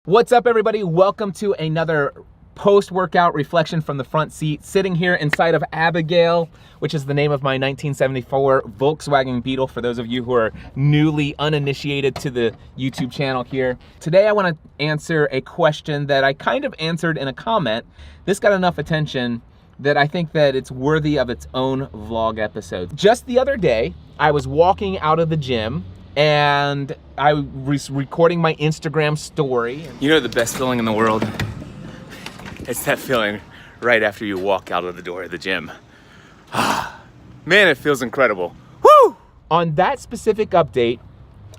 What's up, everybody? Welcome to another post-workout reflection from the front seat, sitting here inside of Abigail, which is the name of my 1974 Volkswagen Beetle, for those of you who are newly uninitiated to the YouTube channel here. Today I want to answer a question that I kind of answered in a comment. This got enough attention that I think that it's worthy of its own vlog episode. Just the other day, I was walking out of the gym and I was recording my Instagram story. You know the best feeling in the world? It's that feeling right after you walk out of the door of the gym. Man, it feels incredible. Woo! On that specific update,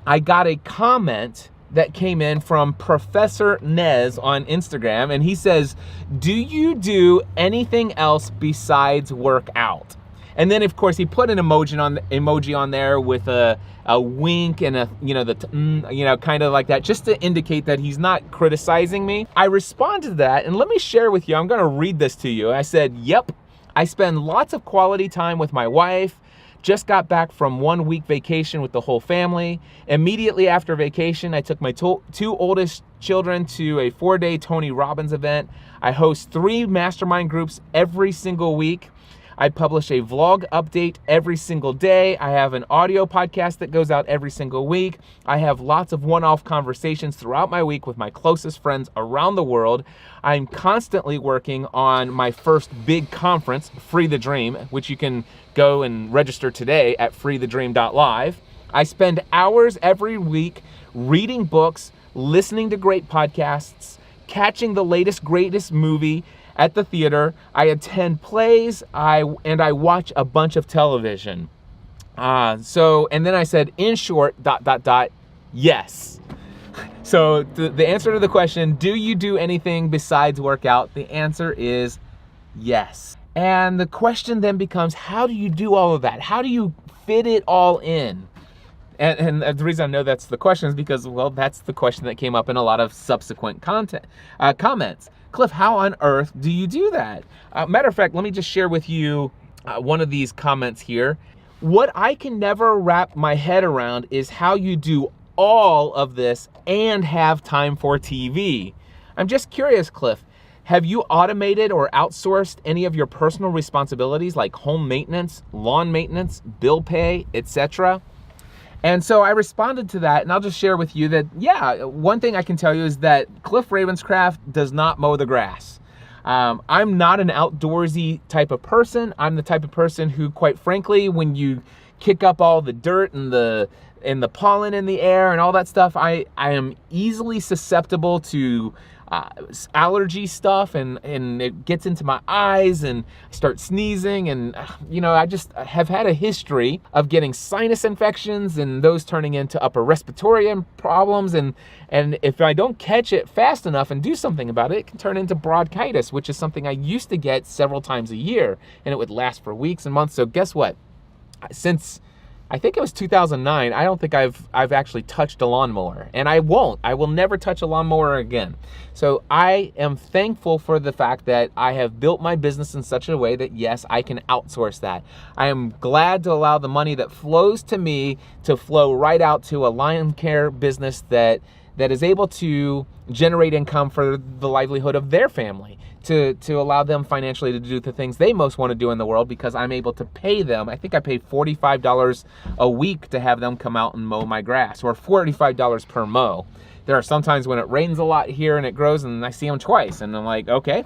I got a comment that came in from Professor Nez on Instagram, and he says, do you do anything else besides work out? And then, of course, he put an emoji on there with a wink and kind of like that, just to indicate that he's not criticizing me. I responded to that, and let me share with you. I'm going to read this to you. I said, yep, I spend lots of quality time with my wife. Just got back from 1 week vacation with the whole family. Immediately after vacation, I took my two oldest children to a 4-day Tony Robbins event. I host 3 mastermind groups every single week. I publish a vlog update every single day. I have an audio podcast that goes out every single week. I have lots of one-off conversations throughout my week with my closest friends around the world. I'm constantly working on my first big conference, Free the Dream, which you can go and register today at freethedream.live. I spend hours every week reading books, listening to great podcasts, catching the latest, greatest movie at the theater. I attend plays, and I watch a bunch of television. And then I said, in short, ... yes. So the answer to the question, do you do anything besides workout? The answer is yes. And the question then becomes, how do you do all of that? How do you fit it all in? And the reason I know that's the question is because, well, that's the question that came up in a lot of subsequent comments. Cliff, how on earth do you do that? Matter of fact, let me just share with you one of these comments here. What I can never wrap my head around is how you do all of this and have time for TV. I'm just curious, Cliff, have you automated or outsourced any of your personal responsibilities like home maintenance, lawn maintenance, bill pay, etc.? And so I responded to that, and I'll just share with you that, yeah, one thing I can tell you is that Cliff Ravenscraft does not mow the grass. I'm not an outdoorsy type of person. I'm the type of person who, quite frankly, when you kick up all the dirt and the pollen in the air and all that stuff, I am easily susceptible to allergy stuff, and it gets into my eyes and I start sneezing, and I just have had a history of getting sinus infections and those turning into upper respiratory problems, and if I don't catch it fast enough and do something about it, it can turn into bronchitis, which is something I used to get several times a year, and it would last for weeks and months. So guess what? Since I think it was 2009, I don't think I've actually touched a lawnmower, and I won't. I will never touch a lawnmower again. So I am thankful for the fact that I have built my business in such a way that, yes, I can outsource that. I am glad to allow the money that flows to me to flow right out to a lawn care business that is able to generate income for the livelihood of their family, to allow them financially to do the things they most want to do in the world, because I'm able to pay them. I think I pay $45 a week to have them come out and mow my grass, or $45 per mow. There are sometimes when it rains a lot here and it grows, and I see them twice, and I'm like, okay,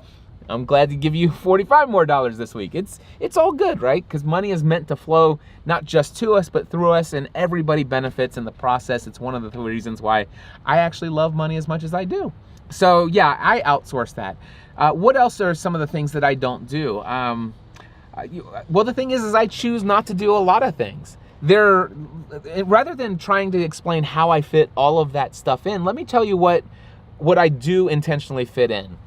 I'm glad to give you $45 more this week. It's all good, right? Because money is meant to flow not just to us, but through us, and everybody benefits in the process. It's one of the reasons why I actually love money as much as I do. So yeah, I outsource that. What else are some of the things that I don't do? Well, the thing is I choose not to do a lot of things. Rather than trying to explain how I fit all of that stuff in, let me tell you what I do intentionally fit in.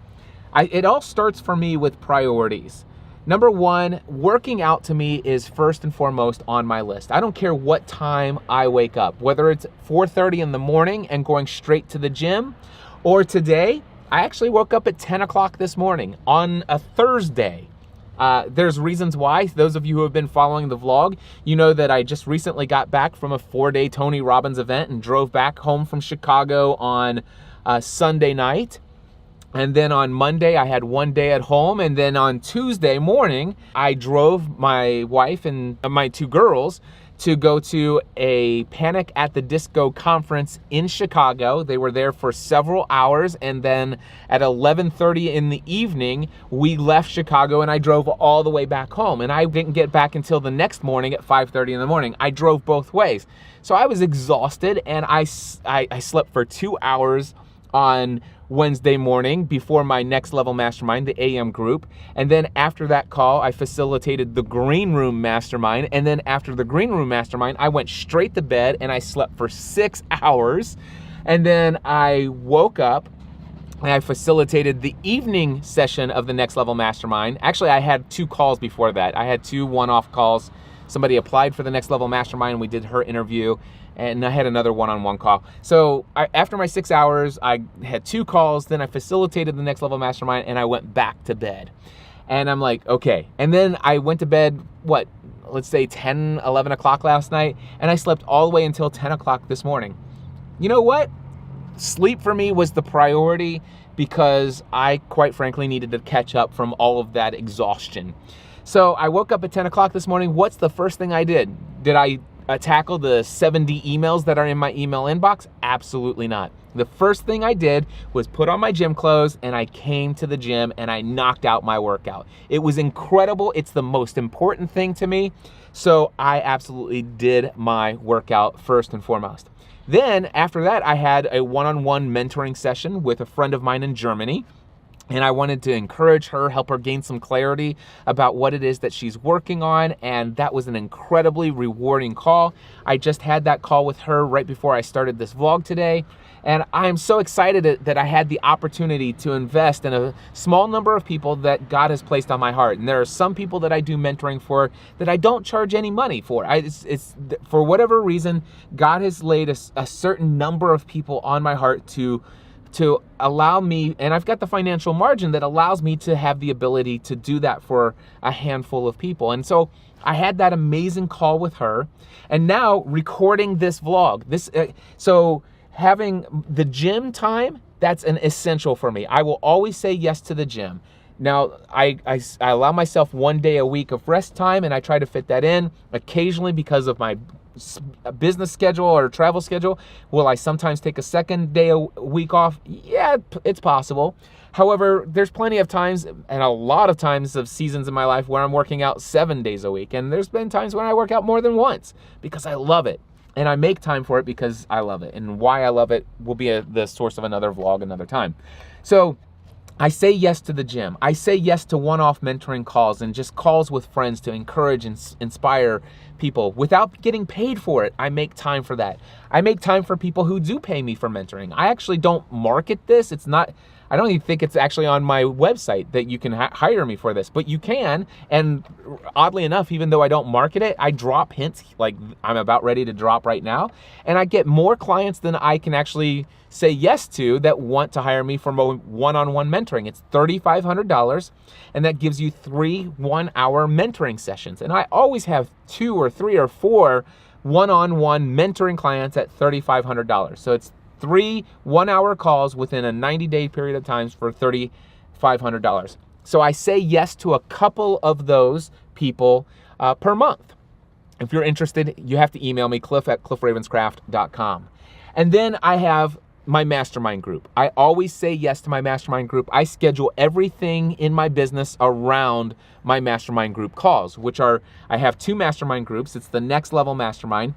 It all starts for me with priorities. Number one, working out to me is first and foremost on my list. I don't care what time I wake up, whether it's 4:30 in the morning and going straight to the gym, or today, I actually woke up at 10 o'clock this morning on a Thursday. There's reasons why. Those of you who have been following the vlog, you know that I just recently got back from a 4-day Tony Robbins event and drove back home from Chicago on Sunday night. And then on Monday, I had one day at home. And then on Tuesday morning, I drove my wife and my two girls to go to a Panic at the Disco conference in Chicago. They were there for several hours, and then at 11:30 in the evening, we left Chicago and I drove all the way back home. And I didn't get back until the next morning at 5:30 in the morning. I drove both ways. So I was exhausted, and I slept for 2 hours on Wednesday morning before my Next Level Mastermind, the AM group. And then after that call, I facilitated the Green Room Mastermind. And then after the Green Room Mastermind, I went straight to bed and I slept for 6 hours. And then I woke up and I facilitated the evening session of the Next Level Mastermind. Actually, I had 2 calls before that. I had 2 one-off calls. Somebody applied for the Next Level Mastermind. We did her interview. And I had another one-on-one call. So after my 6 hours, I had 2 calls, then I facilitated the Next Level Mastermind, and I went back to bed. And I'm like, okay. And then I went to bed, let's say 10, 11 o'clock last night, and I slept all the way until 10 o'clock this morning. You know what? Sleep for me was the priority because I, quite frankly, needed to catch up from all of that exhaustion. So I woke up at 10 o'clock this morning. What's the first thing I did? Did I tackle the 70 emails that are in my email inbox? Absolutely not. The first thing I did was put on my gym clothes and I came to the gym and I knocked out my workout. It was incredible. It's the most important thing to me. So I absolutely did my workout first and foremost. Then after that, I had a one-on-one mentoring session with a friend of mine in Germany. And I wanted to encourage her, help her gain some clarity about what it is that she's working on. And that was an incredibly rewarding call. I just had that call with her right before I started this vlog today. And I am so excited that I had the opportunity to invest in a small number of people that God has placed on my heart. And there are some people that I do mentoring for that I don't charge any money for. It's for whatever reason, God has laid a certain number of people on my heart to allow me, and I've got the financial margin that allows me to have the ability to do that for a handful of people. And so I had that amazing call with her, and now recording this vlog. So having the gym time, that's an essential for me. I will always say yes to the gym. Now, I allow myself 1 day a week of rest time, and I try to fit that in. Occasionally, because of my business schedule or travel schedule, will I sometimes take a second day a week off? Yeah, it's possible. However, there's plenty of times and a lot of times of seasons in my life where I'm working out 7 days a week. And there's been times when I work out more than once because I love it. And I make time for it because I love it. And why I love it will be the source of another vlog another time. So I say yes to the gym. I say yes to one-off mentoring calls and just calls with friends to encourage and inspire people without getting paid for it. I make time for that. I make time for people who do pay me for mentoring. I actually don't market this. I don't even think it's actually on my website that you can hire me for this, but you can. And oddly enough, even though I don't market it, I drop hints like I'm about ready to drop right now. And I get more clients than I can actually say yes to that want to hire me for one-on-one mentoring. It's $3,500, and that gives you 3 one-hour mentoring sessions. And I always have 2 or 3 or 4 one-on-one mentoring clients at $3,500. So it's 3 one-hour calls within a 90-day period of time for $3,500. So I say yes to a couple of those people per month. If you're interested, you have to email me, cliff@cliffravenscraft.com. And then I have my mastermind group. I always say yes to my mastermind group. I schedule everything in my business around my mastermind group calls, I have 2 mastermind groups. It's the Next Level Mastermind.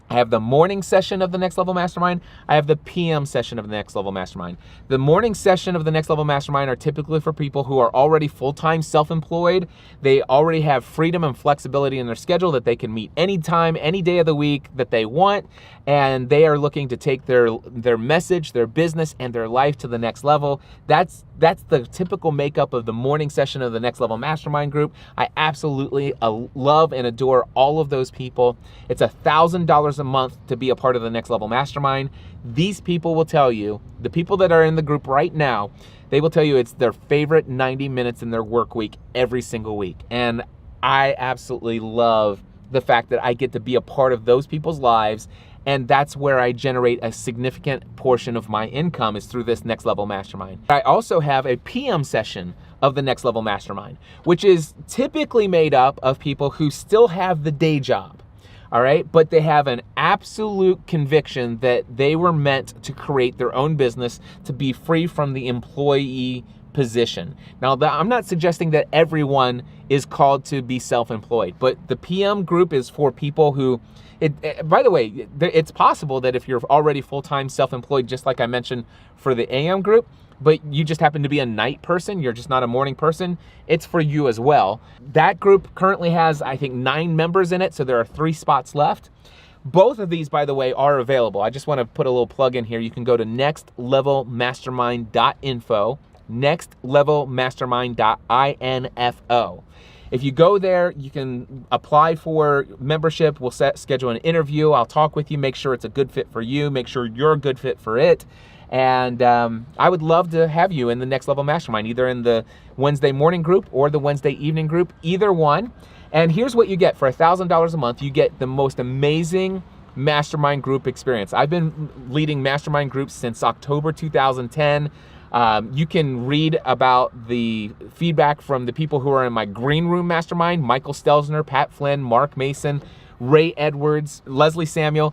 I have the morning session of the Next Level Mastermind. I have the PM session of the Next Level Mastermind. The morning session of the Next Level Mastermind are typically for people who are already full-time self-employed. They already have freedom and flexibility in their schedule that they can meet anytime, any day of the week that they want. And they are looking to take their message, their business, and their life to the next level. That's the typical makeup of the morning session of the Next Level Mastermind group. I absolutely love and adore all of those people. It's $1,000 a month to be a part of the Next Level Mastermind. These people will tell you, the people that are in the group right now, they will tell you it's their favorite 90 minutes in their work week every single week. And I absolutely love the fact that I get to be a part of those people's lives And that's where I generate a significant portion of my income, is through this Next Level Mastermind. I also have a PM session of the Next Level Mastermind, which is typically made up of people who still have the day job, all right? But they have an absolute conviction that they were meant to create their own business, to be free from the employee position. Now, I'm not suggesting that everyone is called to be self-employed, but the PM group is for people who, by the way, it's possible that if you're already full-time self-employed, just like I mentioned for the AM group, but you just happen to be a night person, you're just not a morning person, it's for you as well. That group currently has, I think, 9 members in it, so there are 3 spots left. Both of these, by the way, are available. I just want to put a little plug in here. You can go to NextLevelMastermind.info, NextLevelMastermind.info. If you go there, you can apply for membership. We'll schedule an interview. I'll talk with you, make sure it's a good fit for you, make sure you're a good fit for it. And I would love to have you in the Next Level Mastermind, either in the Wednesday morning group or the Wednesday evening group, either one. And here's what you get for $1,000 a month. You get the most amazing mastermind group experience. I've been leading mastermind groups since October 2010. You can read about the feedback from the people who are in my Green Room Mastermind: Michael Stelzner, Pat Flynn, Mark Mason, Ray Edwards, Leslie Samuel.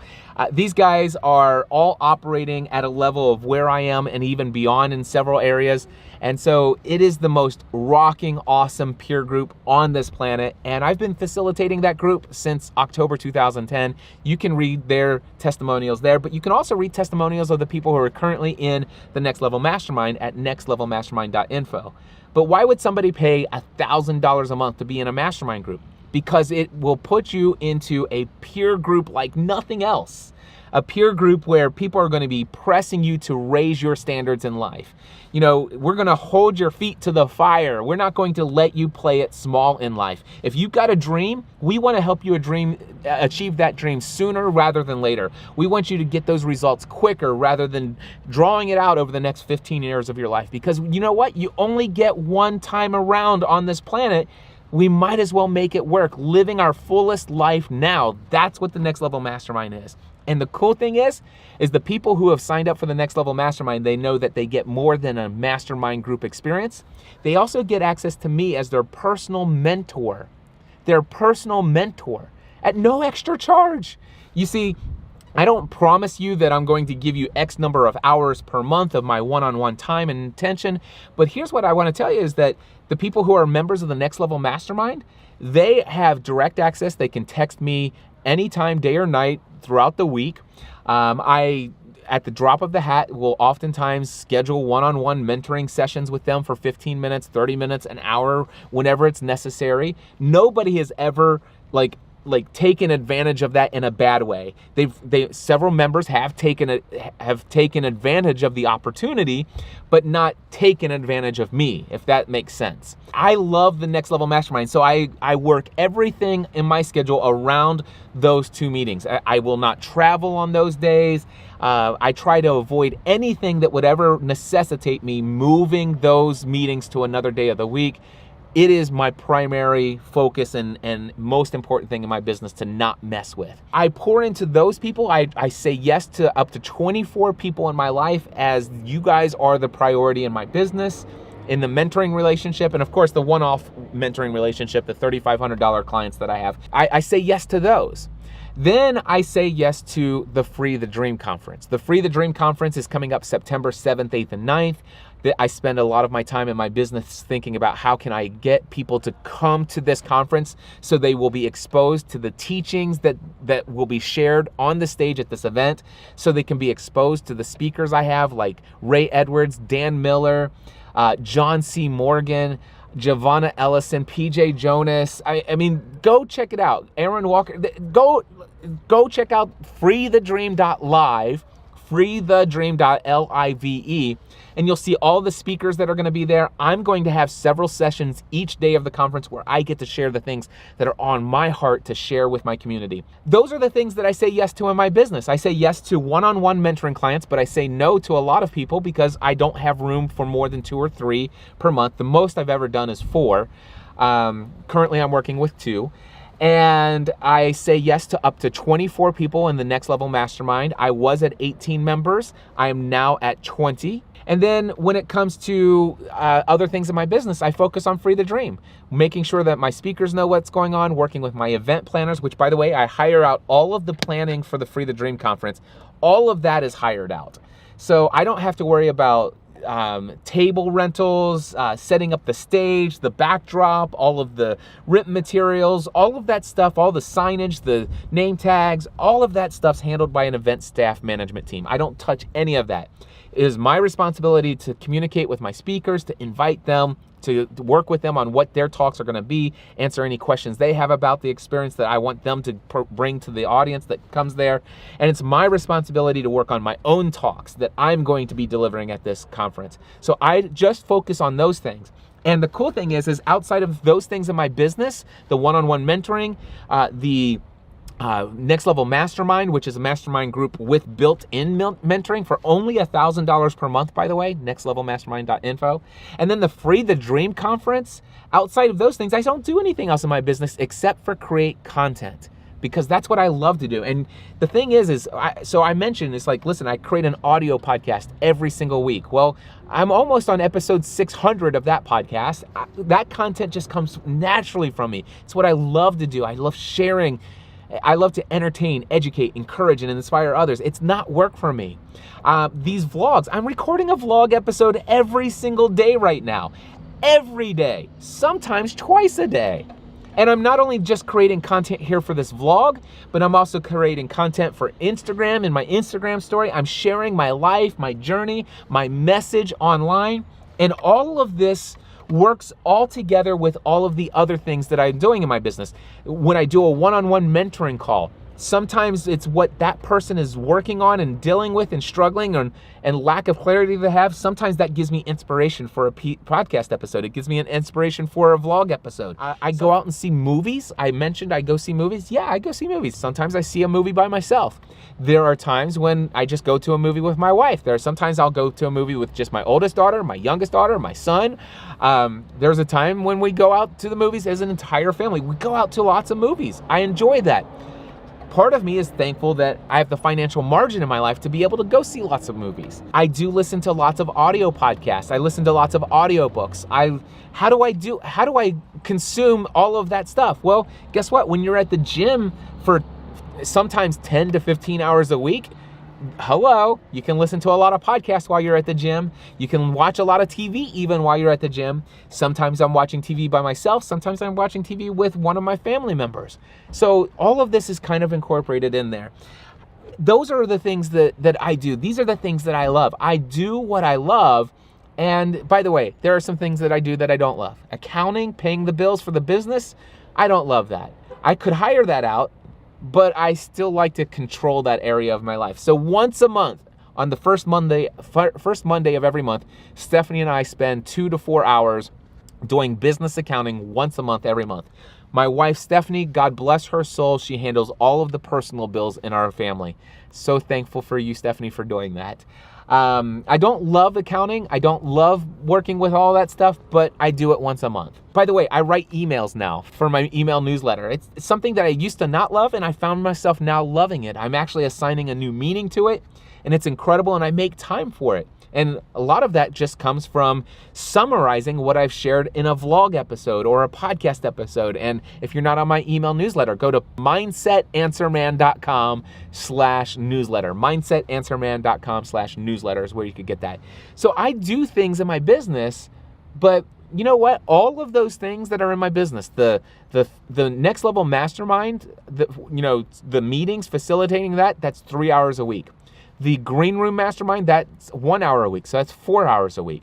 These guys are all operating at a level of where I am and even beyond in several areas. And so it is the most rocking, awesome peer group on this planet. And I've been facilitating that group since October 2010. You can read their testimonials there, but you can also read testimonials of the people who are currently in the Next Level Mastermind at NextLevelMastermind.info. But why would somebody pay $1,000 a month to be in a mastermind group? Because it will put you into a peer group like nothing else. A peer group where people are going to be pressing you to raise your standards in life. You know, we're going to hold your feet to the fire. We're not going to let you play it small in life. If you've got a dream, we want to help you achieve that dream sooner rather than later. We want you to get those results quicker rather than drawing it out over the next 15 years of your life. Because you know what? You only get one time around on this planet. We might as well make it work, living our fullest life now. That's what the Next Level Mastermind is. And the cool thing is the people who have signed up for the Next Level Mastermind, they know that they get more than a mastermind group experience. They also get access to me as their personal mentor. Their personal mentor at no extra charge. You see, I don't promise you that I'm going to give you X number of hours per month of my one-on-one time and attention, but here's what I want to tell you is that the people who are members of the Next Level Mastermind, they have direct access. They can text me anytime, day or night, throughout the week. I, at the drop of the hat, will oftentimes schedule one-on-one mentoring sessions with them for 15 minutes, 30 minutes, an hour, whenever it's necessary. Nobody has ever taken advantage of that in a bad way. Several members have taken advantage of the opportunity, but not taken advantage of me, if that makes sense. I love the Next Level Mastermind, so I work everything in my schedule around those 2 meetings. I will not travel on those days. I try to avoid anything that would ever necessitate me moving those meetings to another day of the week. It is my primary focus and most important thing in my business to not mess with. I pour into those people. I say yes to up to 24 people in my life, as you guys are the priority in my business, in the mentoring relationship, and of course the one-off mentoring relationship, the $3,500 clients that I have. I say yes to those. Then I say yes to the Free the Dream Conference. The Free the Dream Conference is coming up September 7th, 8th, and 9th. I spend a lot of my time in my business thinking about how can I get people to come to this conference so they will be exposed to the teachings that will be shared on the stage at this event, so they can be exposed to the speakers I have like Ray Edwards, Dan Miller, John C. Morgan, Giovanna Ellison, PJ Jonas. I mean, go check it out. Aaron Walker. Go check out freethedream.live, freethedream.live, and you'll see all the speakers that are going to be there. I'm going to have several sessions each day of the conference where I get to share the things that are on my heart to share with my community. Those are the things that I say yes to in my business. I say yes to one-on-one mentoring clients, but I say no to a lot of people because I don't have room for more than 2 or 3 per month. The most I've ever done is 4. Currently, I'm working with 2. And I say yes to up to 24 people in the Next Level Mastermind. I was at 18 members. I am now at 20. And then when it comes to other things in my business, I focus on Free the Dream, making sure that my speakers know what's going on, working with my event planners, which, by the way, I hire out all of the planning for the Free the Dream conference. All of that is hired out. So I don't have to worry about table rentals, setting up the stage, the backdrop, all of the written materials, all of that stuff, all the signage, the name tags, all of that stuff's handled by an event staff management team. I don't touch any of that. It is my responsibility to communicate with my speakers, to invite them, to work with them on what their talks are going to be, answer any questions they have about the experience that I want them to bring to the audience that comes there. And it's my responsibility to work on my own talks that I'm going to be delivering at this conference. So I just focus on those things. And the cool thing is outside of those things in my business, the one-on-one mentoring, the Next Level Mastermind, which is a mastermind group with built-in mentoring for only $1,000 per month, by the way, NextLevelMastermind.info. And then the Free the Dream conference. Outside of those things, I don't do anything else in my business except for create content, because that's what I love to do. And the thing is I mentioned, it's like, listen, I create an audio podcast every single week. Well, I'm almost on episode 600 of that podcast. That content just comes naturally from me. It's what I love to do. I love sharing. I love to entertain, educate, encourage, and inspire others. It's not work for me. These vlogs, I'm recording a vlog episode every single day right now. Every day, sometimes twice a day. And I'm not only just creating content here for this vlog, but I'm also creating content for Instagram. In my Instagram story, I'm sharing my life, my journey, my message online. And all of this works all together with all of the other things that I'm doing in my business. When I do a one-on-one mentoring call, sometimes it's what that person is working on and dealing with and struggling and lack of clarity they have. Sometimes that gives me inspiration for a podcast episode. It gives me an inspiration for a vlog episode. I go out and see movies. I mentioned I go see movies. Yeah, I go see movies. Sometimes I see a movie by myself. There are times when I just go to a movie with my wife. There are sometimes I'll go to a movie with just my oldest daughter, my youngest daughter, my son. There's a time when we go out to the movies as an entire family. We go out to lots of movies. I enjoy that. Part of me is thankful that I have the financial margin in my life to be able to go see lots of movies. I do listen to lots of audio podcasts. I listen to lots of audiobooks. How do I consume all of that stuff? Well, guess what? When you're at the gym for sometimes 10 to 15 hours a week, hello, you can listen to a lot of podcasts while you're at the gym. You can watch a lot of TV even while you're at the gym. Sometimes I'm watching TV by myself. Sometimes I'm watching TV with one of my family members. So all of this is kind of incorporated in there. Those are the things that I do. These are the things that I love. I do what I love. And by the way, there are some things that I do that I don't love. Accounting, paying the bills for the business, I don't love that. I could hire that out, but I still like to control that area of my life. So once a month, on the first Monday of every month, Stephanie and I spend 2 to 4 hours doing business accounting once a month, every month. My wife, Stephanie, God bless her soul, she handles all of the personal bills in our family. So thankful for you, Stephanie, for doing that. I don't love accounting. I don't love working with all that stuff, but I do it once a month. By the way, I write emails now for my email newsletter. It's something that I used to not love, and I found myself now loving it. I'm actually assigning a new meaning to it, and it's incredible, and I make time for it. And a lot of that just comes from summarizing what I've shared in a vlog episode or a podcast episode. And if you're not on my email newsletter, go to mindsetanswerman.com/newsletter. Mindsetanswerman.com/newsletter is where you could get that. So I do things in my business, but you know what? All of those things that are in my business, the Next Level Mastermind, the meetings, facilitating that's 3 hours a week. The Green Room Mastermind, that's 1 hour a week, so that's 4 hours a week.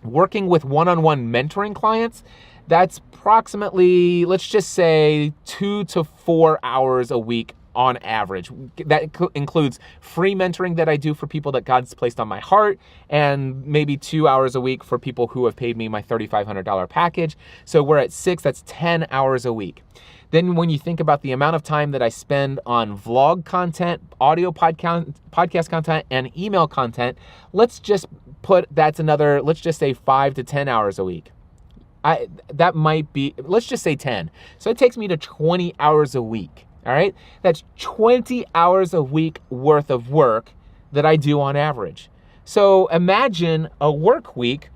Working with one-on-one mentoring clients, that's approximately, let's just say, 2 to 4 hours a week on average. That includes free mentoring that I do for people that God's placed on my heart, and maybe 2 hours a week for people who have paid me my $3,500 package. So we're at 6, that's 10 hours a week. Then when you think about the amount of time that I spend on vlog content, audio podcast content, and email content, let's just say 5 to 10 hours a week. that might be, let's just say 10. So it takes me to 20 hours a week, all right? That's 20 hours a week worth of work that I do on average. So imagine a work week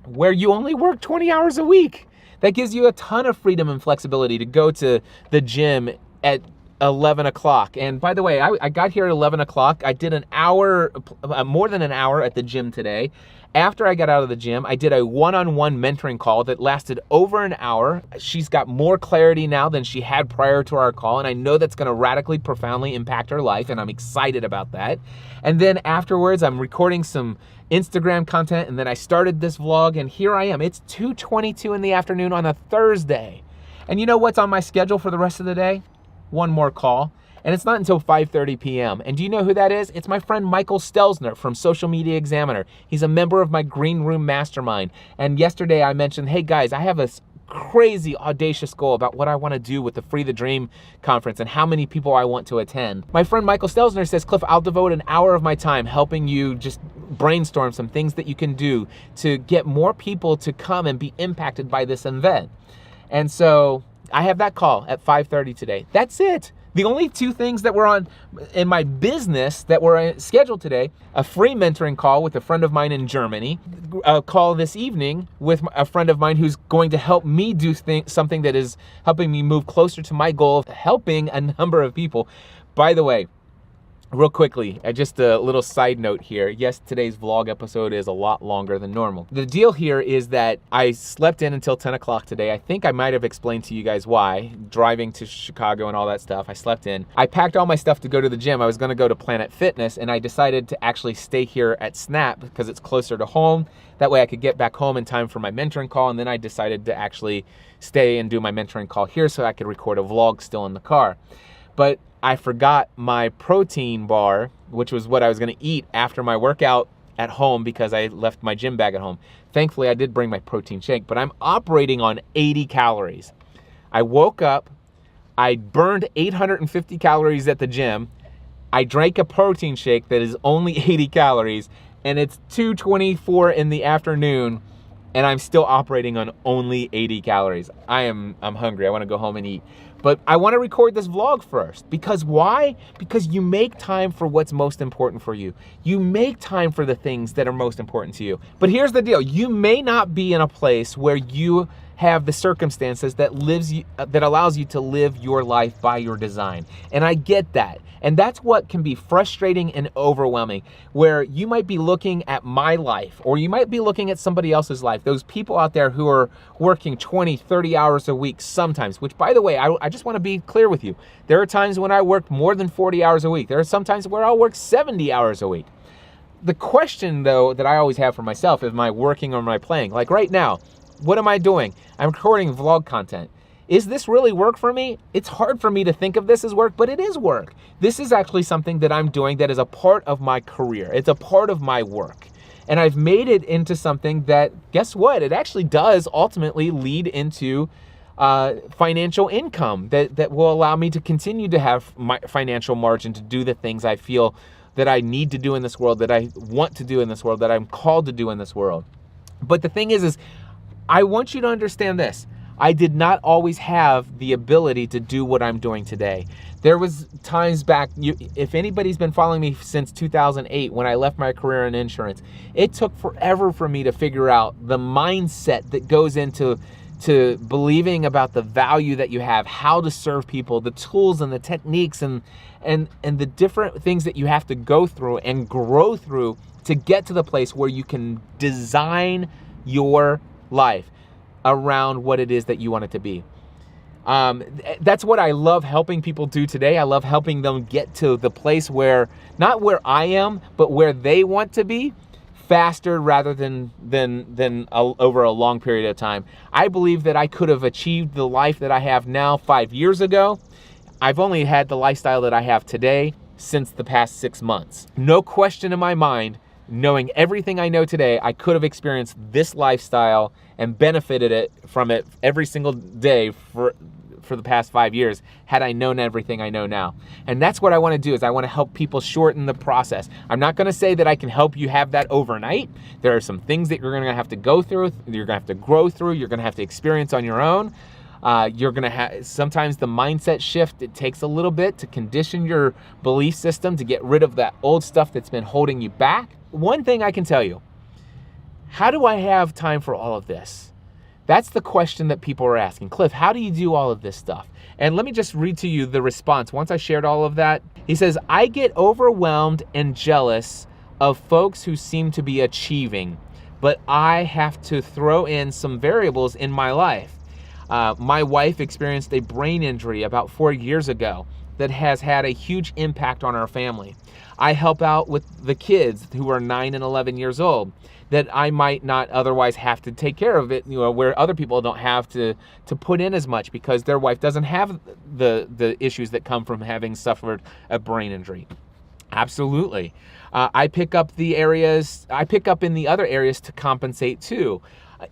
where you only work 20 hours a week. That gives you a ton of freedom and flexibility to go to the gym at 11 o'clock. And by the way, I got here at 11 o'clock. I did an hour, more than an hour at the gym today. After I got out of the gym, I did a one-on-one mentoring call that lasted over an hour. She's got more clarity now than she had prior to our call, and I know that's gonna radically, profoundly impact her life, and I'm excited about that. And then afterwards, I'm recording some Instagram content, and then I started this vlog, and here I am. It's 2:22 in the afternoon on a Thursday. And you know what's on my schedule for the rest of the day? One more call. And it's not until 5:30 p.m. And do you know who that is? It's my friend Michael Stelzner from Social Media Examiner. He's a member of my Green Room Mastermind. And yesterday I mentioned, hey guys, I have a crazy audacious goal about what I want to do with the Free the Dream conference and how many people I want to attend. My friend Michael Stelzner says, Cliff, I'll devote an hour of my time helping you just brainstorm some things that you can do to get more people to come and be impacted by this event. And so I have that call at 5:30 today. That's it. The only two things that were on in my business that were scheduled today, a free mentoring call with a friend of mine in Germany, a call this evening with a friend of mine who's going to help me do something that is helping me move closer to my goal of helping a number of people. By the way, real quickly, just a little side note here. Yes, today's vlog episode is a lot longer than normal. The deal here is that I slept in until 10 o'clock today. I think I might have explained to you guys why. Driving to Chicago and all that stuff, I slept in. I packed all my stuff to go to the gym. I was gonna go to Planet Fitness, and I decided to actually stay here at Snap because it's closer to home. That way I could get back home in time for my mentoring call, and then I decided to actually stay and do my mentoring call here so I could record a vlog still in the car. But I forgot my protein bar, which was what I was gonna eat after my workout at home because I left my gym bag at home. Thankfully, I did bring my protein shake, but I'm operating on 80 calories. I woke up, I burned 850 calories at the gym, I drank a protein shake that is only 80 calories, and it's 2:24 in the afternoon, and I'm still operating on only 80 calories. I'm hungry, I wanna go home and eat. But I wanna record this vlog first. Because why? Because you make time for what's most important for you. You make time for the things that are most important to you. But here's the deal, you may not be in a place where you have the circumstances that allows you to live your life by your design. And I get that. And that's what can be frustrating and overwhelming, where you might be looking at my life, or you might be looking at somebody else's life, those people out there who are working 20, 30 hours a week sometimes, which by the way, I just wanna be clear with you. There are times when I work more than 40 hours a week. There are some times where I'll work 70 hours a week. The question though, that I always have for myself is, am I working or am I playing? Like right now, what am I doing? I'm recording vlog content. Is this really work for me? It's hard for me to think of this as work, but it is work. This is actually something that I'm doing that is a part of my career. It's a part of my work. And I've made it into something that, guess what? It actually does ultimately lead into financial income that will allow me to continue to have my financial margin to do the things I feel that I need to do in this world, that I want to do in this world, that I'm called to do in this world. But the thing is I want you to understand this. I did not always have the ability to do what I'm doing today. There was times back, if anybody's been following me since 2008, when I left my career in insurance, it took forever for me to figure out the mindset that goes into believing about the value that you have, how to serve people, the tools and the techniques and the different things that you have to go through and grow through to get to the place where you can design your life around what it is that you want it to be. That's what I love helping people do today. I love helping them get to the place where, not where I am, but where they want to be, faster rather than over a long period of time. I believe that I could have achieved the life that I have now 5 years ago. I've only had the lifestyle that I have today since the past 6 months. No question in my mind, knowing everything I know today, I could have experienced this lifestyle and benefited from it every single day for the past 5 years had I known everything I know now. And that's what I want to do, is I want to help people shorten the process. I'm not going to say that I can help you have that overnight. There are some things that you're going to have to go through, you're going to have to grow through, you're going to have to experience on your own. You're going to have, sometimes the mindset shift, it takes a little bit to condition your belief system to get rid of that old stuff that's been holding you back. One thing I can tell you, how do I have time for all of this? That's the question that people are asking. Cliff, how do you do all of this stuff? And let me just read to you the response. Once I shared all of that, he says, I get overwhelmed and jealous of folks who seem to be achieving, but I have to throw in some variables in my life. My wife experienced a brain injury about 4 years ago that has had a huge impact on our family. I help out with the kids who are 9 and 11 years old that I might not otherwise have to take care of it, where other people don't have to put in as much because their wife doesn't have the issues that come from having suffered a brain injury. Absolutely. I pick up in the other areas to compensate too.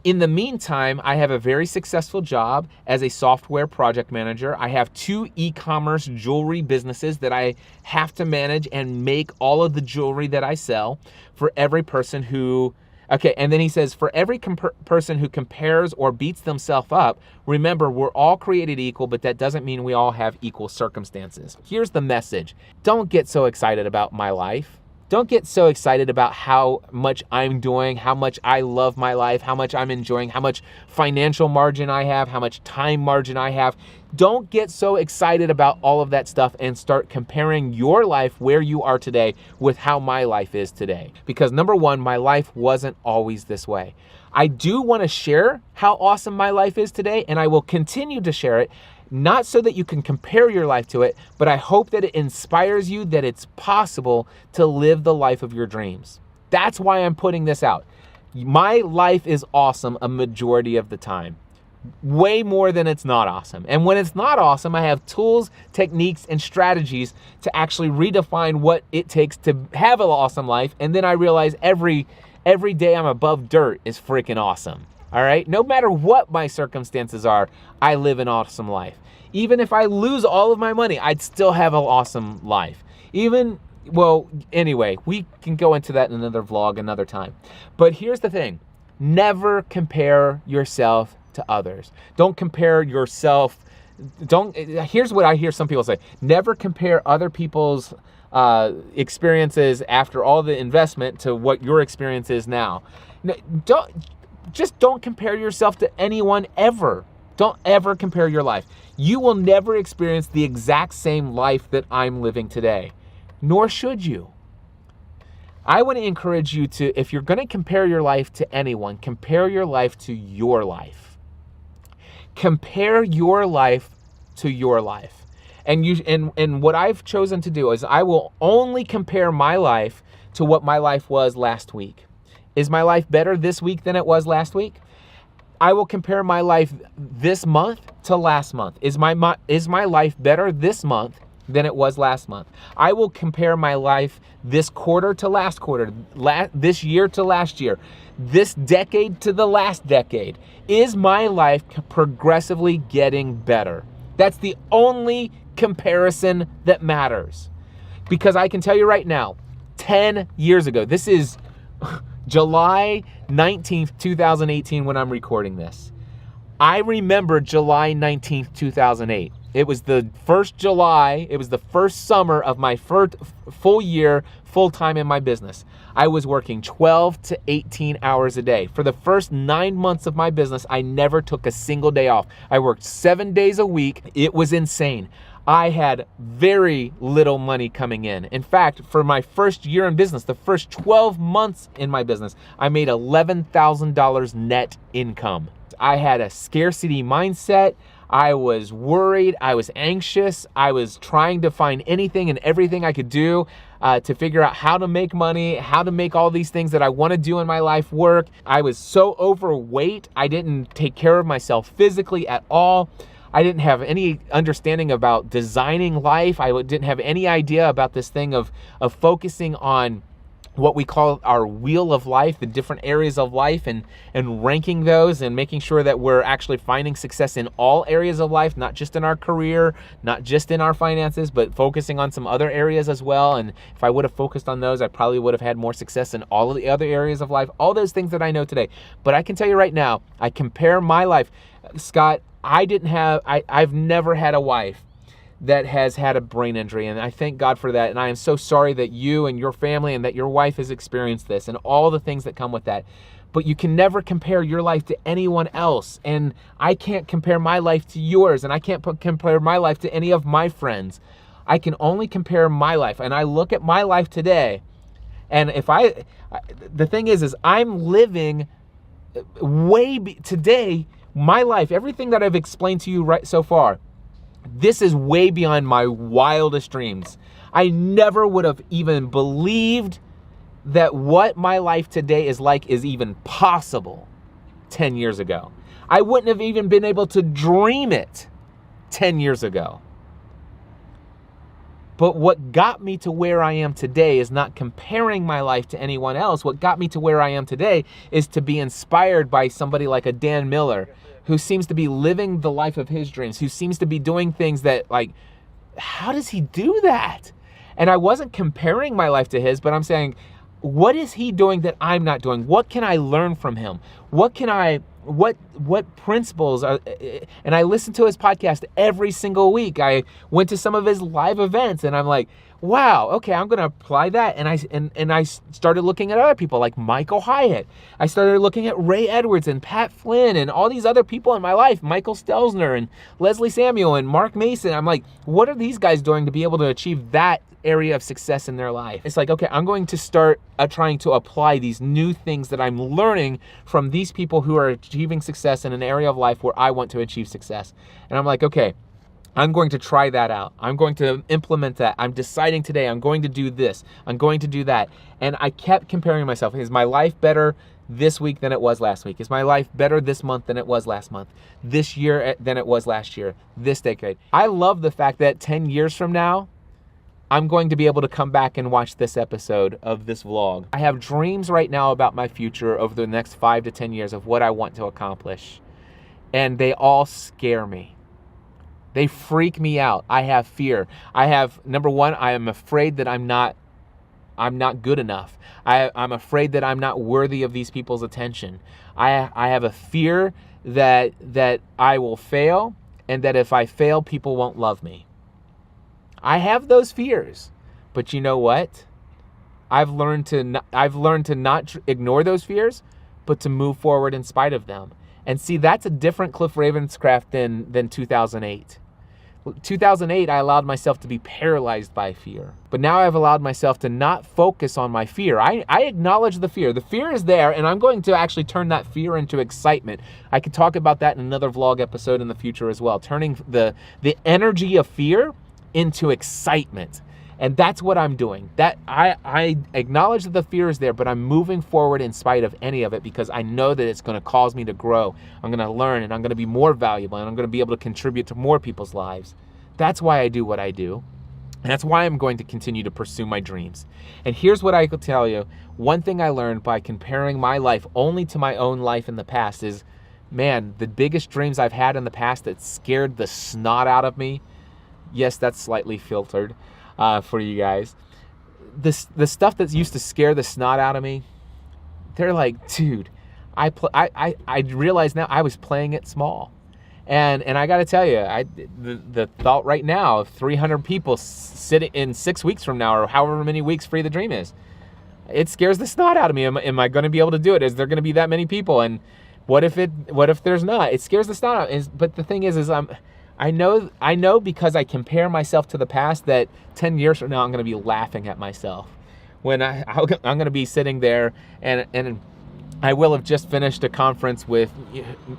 In the meantime, I have a very successful job as a software project manager. I have 2 e-commerce jewelry businesses that I have to manage and make all of the jewelry that I sell for every person who, and then he says, for every person who compares or beats themselves up, remember, we're all created equal, but that doesn't mean we all have equal circumstances. Here's the message. Don't get so excited about my life. Don't get so excited about how much I'm doing, how much I love my life, how much I'm enjoying, how much financial margin I have, how much time margin I have. Don't get so excited about all of that stuff and start comparing your life where you are today with how my life is today. Because number one, my life wasn't always this way. I do want to share how awesome my life is today, and I will continue to share it. Not so that you can compare your life to it, but I hope that it inspires you that it's possible to live the life of your dreams. That's why I'm putting this out. My life is awesome a majority of the time. Way more than it's not awesome. And when it's not awesome, I have tools, techniques, and strategies to actually redefine what it takes to have an awesome life. And then I realize every day I'm above dirt is freaking awesome. All right? No matter what my circumstances are, I live an awesome life. Even if I lose all of my money, I'd still have an awesome life. Anyway, we can go into that in another vlog another time. But here's the thing. Never compare yourself to others. Don't compare yourself. Here's what I hear some people say. Never compare other people's experiences after all the investment to what your experience is now. Don't compare yourself to anyone ever. Don't ever compare your life. You will never experience the exact same life that I'm living today, nor should you. I want to encourage you to, if you're going to compare your life to anyone, compare your life to your life. Compare your life to your life. And what I've chosen to do is I will only compare my life to what my life was last week. Is my life better this week than it was last week? I will compare my life this month to last month. Is my life better this month than it was last month? I will compare my life this quarter to last quarter, this year to last year, this decade to the last decade. Is my life progressively getting better? That's the only comparison that matters. Because I can tell you right now, 10 years ago, this is July 19th, 2018 when I'm recording this. I remember July 19th, 2008. It was the first July, it was the first summer of my first full year, full time in my business. I was working 12 to 18 hours a day. For the first 9 months of my business, I never took a single day off. I worked 7 days a week. It was insane. I had very little money coming in. In fact, for my first year in business, the first 12 months in my business, I made $11,000 net income. I had a scarcity mindset. I was worried. I was anxious. I was trying to find anything and everything I could do to figure out how to make money, how to make all these things that I want to do in my life work. I was so overweight. I didn't take care of myself physically at all. I didn't have any understanding about designing life. I didn't have any idea about this thing of focusing on what we call our wheel of life, the different areas of life, and ranking those and making sure that we're actually finding success in all areas of life, not just in our career, not just in our finances, but focusing on some other areas as well. And if I would have focused on those, I probably would have had more success in all of the other areas of life, all those things that I know today. But I can tell you right now, I compare my life. Scott, I've never had a wife that has had a brain injury, and I thank God for that. And I am so sorry that you and your family and that your wife has experienced this and all the things that come with that. But you can never compare your life to anyone else, and I can't compare my life to yours, and I can't compare my life to any of my friends. I can only compare my life, and I look at my life today, and the thing is I'm living today, my life, everything that I've explained to you right so far, this is way beyond my wildest dreams. I never would have even believed that what my life today is like is even possible 10 years ago. I wouldn't have even been able to dream it 10 years ago. But what got me to where I am today is not comparing my life to anyone else. What got me to where I am today is to be inspired by somebody like a Dan Miller, who seems to be living the life of his dreams, who seems to be doing things that, like, how does he do that? And I wasn't comparing my life to his, but I'm saying, what is he doing that I'm not doing? What can I learn from him? What principles are, and I listen to his podcast every single week. I went to some of his live events, and I'm like, wow, okay, I'm going to apply that. And I started looking at other people like Michael Hyatt. I started looking at Ray Edwards and Pat Flynn and all these other people in my life, Michael Stelzner and Leslie Samuel and Mark Mason. I'm like, what are these guys doing to be able to achieve that area of success in their life? It's like, okay, I'm going to start trying to apply these new things that I'm learning from these people who are achieving success in an area of life where I want to achieve success. And I'm like, okay, I'm going to try that out. I'm going to implement that. I'm deciding today I'm going to do this. I'm going to do that. And I kept comparing myself. Is my life better this week than it was last week? Is my life better this month than it was last month? This year than it was last year? This decade? I love the fact that 10 years from now, I'm going to be able to come back and watch this episode of this vlog. I have dreams right now about my future over the next 5 to 10 years of what I want to accomplish. And they all scare me. They freak me out. I have fear. Number one, I am afraid that I'm not good enough. I'm afraid that I'm not worthy of these people's attention. I have a fear that I will fail, and that if I fail, people won't love me. I have those fears, but you know what? I've learned to not ignore those fears, but to move forward in spite of them. And see, that's a different Cliff Ravenscraft than 2008. 2008, I allowed myself to be paralyzed by fear. But now I've allowed myself to not focus on my fear. I acknowledge the fear. The fear is there, and I'm going to actually turn that fear into excitement. I could talk about that in another vlog episode in the future as well. Turning the energy of fear into excitement. And that's what I'm doing. That I acknowledge that the fear is there, but I'm moving forward in spite of any of it, because I know that it's going to cause me to grow. I'm going to learn, and I'm going to be more valuable, and I'm going to be able to contribute to more people's lives. That's why I do what I do. And that's why I'm going to continue to pursue my dreams. And here's what I could tell you. One thing I learned by comparing my life only to my own life in the past is, man, the biggest dreams I've had in the past that scared the snot out of me, yes, that's slightly filtered, for you guys. The stuff that used to scare the snot out of me, they're like, dude, I realize now I was playing it small. And I got to tell you, the thought right now of 300 people sitting in 6 weeks from now, or however many weeks Free the Dream is, it scares the snot out of me. Am I going to be able to do it? Is there going to be that many people? And what if there's not? It scares the snot out. But the thing is I know because I compare myself to the past that 10 years from now I'm going to be laughing at myself when I'm going to be sitting there and I will have just finished a conference with,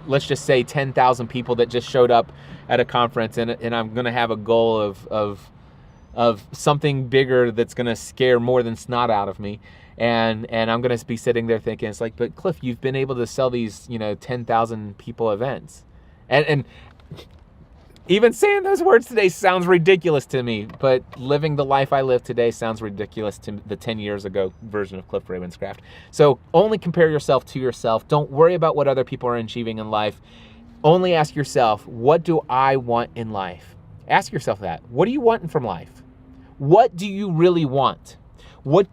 let's just say, 10,000 people that just showed up at a conference, and I'm going to have a goal of something bigger that's going to scare more than snot out of me. And I'm going to be sitting there thinking, it's like, but Cliff, you've been able to sell these, 10,000 people events. And Even saying those words today sounds ridiculous to me, but living the life I live today sounds ridiculous to the 10 years ago version of Cliff Ravenscraft. So only compare yourself to yourself. Don't worry about what other people are achieving in life. Only ask yourself, what do I want in life? Ask yourself that. What do you want from life? What do you really want? What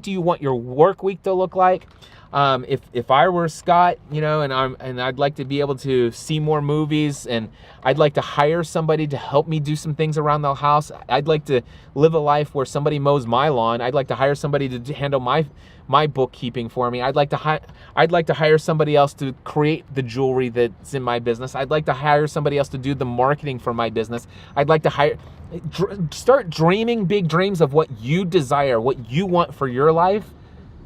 do you want your work week to look like? If I were Scott, you know, and I'd like to be able to see more movies, and I'd like to hire somebody to help me do some things around the house. I'd like to live a life where somebody mows my lawn. I'd like to hire somebody to handle my bookkeeping for me. I'd like to hire somebody else to create the jewelry that's in my business. I'd like to hire somebody else to do the marketing for my business. I'd like to start dreaming big dreams of what you desire, what you want for your life,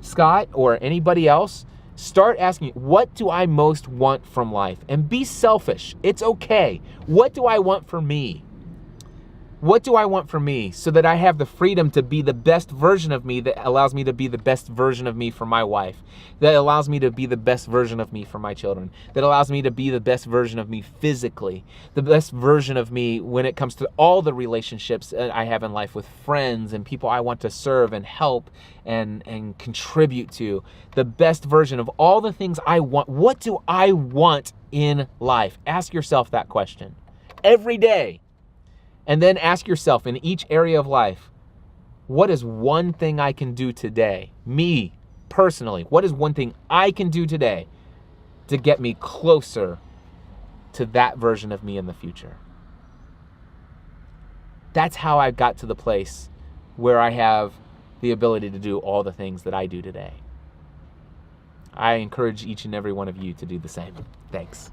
Scott, or anybody else. Start asking, what do I most want from life? And be selfish. It's okay. What do I want for me? What do I want for me so that I have the freedom to be the best version of me that allows me to be the best version of me for my wife, that allows me to be the best version of me for my children, that allows me to be the best version of me physically, the best version of me when it comes to all the relationships I have in life with friends and people I want to serve and help and contribute to, the best version of all the things I want. What do I want in life? Ask yourself that question every day. And then ask yourself in each area of life, what is one thing I can do today? Me, personally, what is one thing I can do today to get me closer to that version of me in the future? That's how I got to the place where I have the ability to do all the things that I do today. I encourage each and every one of you to do the same. Thanks.